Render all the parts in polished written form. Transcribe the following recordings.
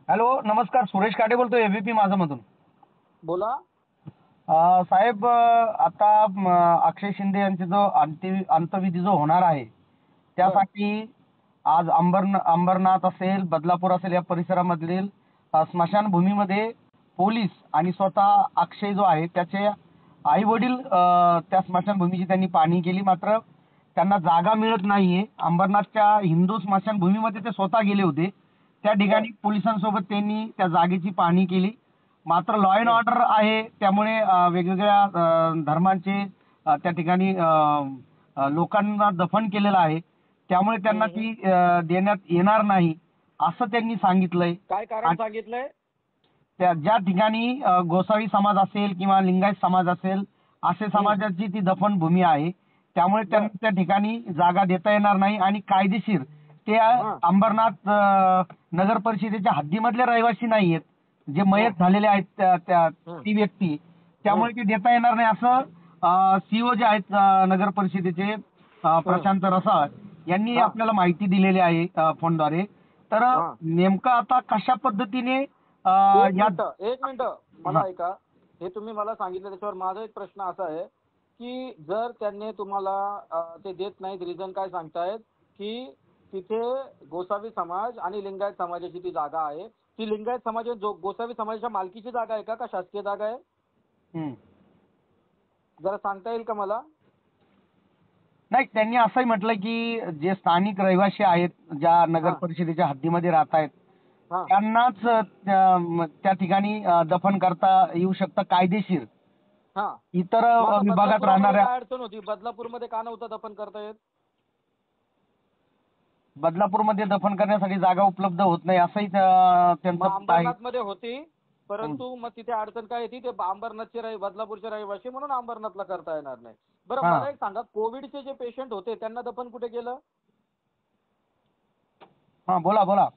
Hello, नमस्कार. सुरेश काटे बोलतोय एबीपी माझा मधून. बोला. साहेब, आता अक्षय शिंदे यांचे जो अंत्यविधी जो होणार आहे त्यासाठी आज अंबरनाथ असेल, बदलापूर असेल या परिसरामधील स्मशानभूमीमध्ये पोलीस आणि स्वतः अक्षय जो आहे त्याचे आई वडील त्या स्मशानभूमीची त्यांनी पाहणी केली. मात्र त्यांना जागा मिळत नाहीये. अंबरनाथच्या हिंदू स्मशानभूमीमध्ये ते स्वतः गेले होते. त्या ठिकाणी पोलिसांसोबत त्यांनी त्या जागेची पाहणी केली. मात्र लॉ अँड ऑर्डर आहे त्यामुळे वेगवेगळ्या धर्मांचे त्या ठिकाणी लोकांना दफन केलेलं आहे. त्यामुळे त्यांना ती देण्यात येणार नाही असं त्यांनी सांगितलंय. काय कारण सांगितलंय? त्या ज्या ठिकाणी गोसावी समाज असेल किंवा लिंगायत समाज असेल असे समाजाची ती दफनभूमी आहे. त्यामुळे त्यांना त्या ठिकाणी जागा देता येणार नाही आणि कायदेशीर ते अंबरनाथ नगर परिषदेच्या हद्दीमधले रहिवासी नाहीयेत. जे मयत झालेले आहेत ती व्यक्ती, त्यामुळे ते देता येणार नाही असं सीओ जे आहेत नगर परिषदेचे प्रशांत रसाळ यांनी आपल्याला माहिती दिलेली आहे फोनद्वारे. तर नेमकं आता कशा पद्धतीने एक मिनिट मला ऐका. हे तुम्ही मला सांगितलं त्याच्यावर माझा एक प्रश्न असा आहे की जर त्यांनी तुम्हाला ते देत नाहीत, रिझन काय सांगतायत की तिथे गोसावी समाज आणि लिंगायत समाजाची ती जागा आहे. ती लिंगायत समाज गोसावी समाजाच्या मालकीची जागा आहे का शासकीय जागा आहे? जरा सांगता येईल का मला? नाही, त्यांनी असंही म्हटलं की जे स्थानिक रहिवासी आहेत ज्या नगर परिषदेच्या हद्दीमध्ये राहत आहेत त्यांनाच त्या ठिकाणी दफन करता येऊ शकतं कायदेशीर. इतर विभागात राहणाऱ्या अडचण होती बदलापूरमध्ये का नव्हतं दफन करता येत? बदलापूरमध्ये दफन करण्यासाठी जागा उपलब्ध होत नाही असंही त्यांचं अंबरनाथमध्ये होती, परंतु मग तिथे अडचण काय येते? ते अंबरनाथचे बदलापूरचे रहिवासी म्हणून अंबरनाथला करता येणार नाही. बरं मला एक सांगा, कोविडचे जे पेशंट होते त्यांना दफन कुठे केलं? बोला बोला.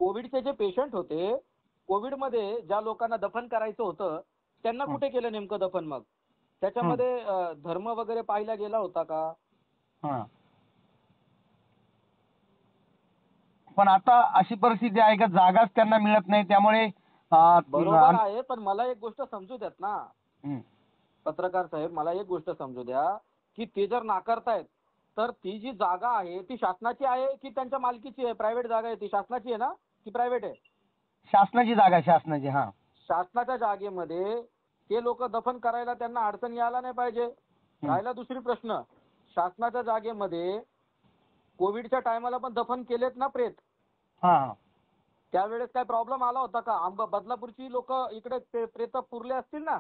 कोविडचे जे पेशंट होते, कोविडमध्ये ज्या लोकांना दफन करायचं होतं त्यांना कुठे केलं नेमकं दफन? मग त्याच्यामध्ये धर्म वगैरे पाहिला गेला होता का? पण आता अशी परिस्थिती आहे का जागाच त्यांना मिळत नाही. त्यामुळे बरोबर आहे, पण मला एक गोष्ट समजू द्यात ना पत्रकार साहेब, मला एक गोष्ट समजू द्या की ते जर नाकारतायत तर ती जी जागा आहे ती शासनाची आहे की त्यांच्या मालकीची आहे? प्रायव्हेट जागा आहे ती, शासनाची आहे ना की प्रायव्हेट आहे? शासनाची जागा आहे, शासनाची. शासनाच्या जागेमध्ये ते लोक दफन करायला त्यांना अडचण यायला नाही पाहिजे. राहिला दुसरी प्रश्न, शासनाच्या जागेमध्ये कोविडच्या टायमाला पण दफन केलेत ना प्रेत? त्यावेळेस काय प्रॉब्लेम आला होता का? बदलापूरची लोक इकडे प्रेत पुरले असतील ना,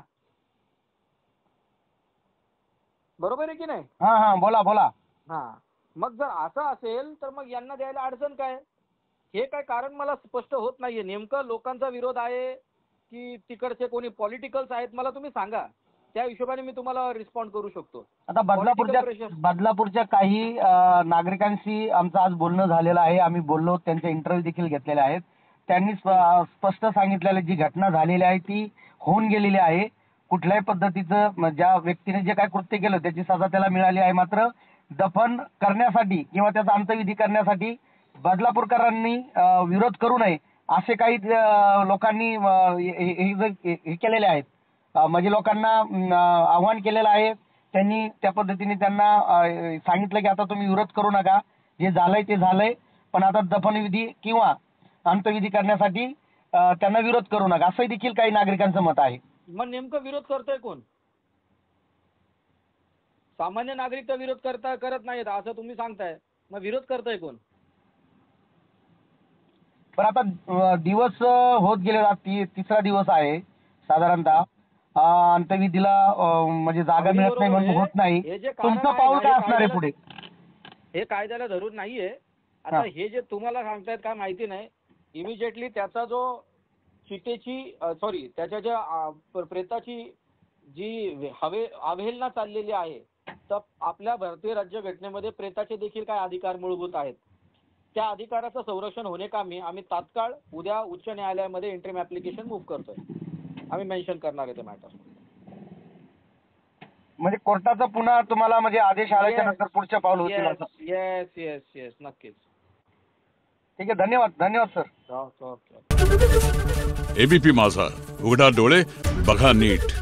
बरोबर आहे की नाही? बोला बोला. मग जर असं असेल तर मग यांना द्यायला अडचण काय? हे काय कारण मला स्पष्ट होत नाहीये. नेमकं लोकांचा विरोध आहे की तिकडचे कोणी पॉलिटिकल्स आहेत मला तुम्ही सांगा, त्या हिशोबाने मी तुम्हाला रिस्पॉन्ड करू शकतो. आता बदलापूरच्या काही नागरिकांशी आमचं आज बोलणं झालेलं आहे. आम्ही बोललो, त्यांचे इंटरव्ह्यू देखील घेतलेले आहेत. त्यांनी स्पष्ट सांगितलेलं जी घटना झालेली आहे ती होऊन गेलेली आहे. कुठल्याही पद्धतीचं ज्या व्यक्तीने जे काय कृत्य केलं त्याची सजा त्याला मिळाली आहे. मात्र दफन करण्यासाठी किंवा त्याचा अंत्यविधी करण्यासाठी बदलापूरकरांनी विरोध करू नये असे काही लोकांनी हे केलेले आहेत. म्हणजे लोकांना आव्हान केलेलं आहे. त्यांनी त्या पद्धतीने त्यांना सांगितलं की आता तुम्ही विरोध करू नका, जे झालंय ते झालंय, पण आता दफनविधी किंवा अंत्यविधी करण्यासाठी त्यांना विरोध करू नका असंही देखील काही नागरिकांचं मत आहे. मग नेमकं विरोध करतोय कोण? सामान्य नागरिक तर विरोध करत नाहीत असं तुम्ही सांगताय, मग विरोध करतोय कोण? पण आता दिवस होत गेले, तिसरा दिवस आहे साधारणतः. अंत्यविधीला म्हणजे जागा मिळत नाही म्हणून होत नाही. तुमचं पाऊल काय असणार आहे पुढे? हे कायद्याला धरून नाहीये. आता हे जे तुम्हाला सांगतायत काय माहिती नाही. इमिजिएटली त्याचा जो त्याच्या ज्या प्रेताची जी अवहेलना चाललेली आहे, तर आपल्या भारतीय राज्यघटनेमध्ये प्रेताचे देखील काय अधिकार मूलभूत आहेत. त्या अधिकाराचं संरक्षण होणे आम्ही तात्काळ उद्या उच्च न्यायालयामध्ये इंटरिम ऍप्लिकेशन मूव्ह करतोय. आम्ही मेन्शन करणार आहे ते मॅटर. म्हणजे कोर्टाचा पुन्हा तुम्हाला म्हणजे आदेश आल्याच्या नंतर पुढच्या पाऊल होतील असं? येस, नक्कीच. ठीक आहे, धन्यवाद सर. ओके. एबीपी माझा, उघडा डोळे बघा नीट.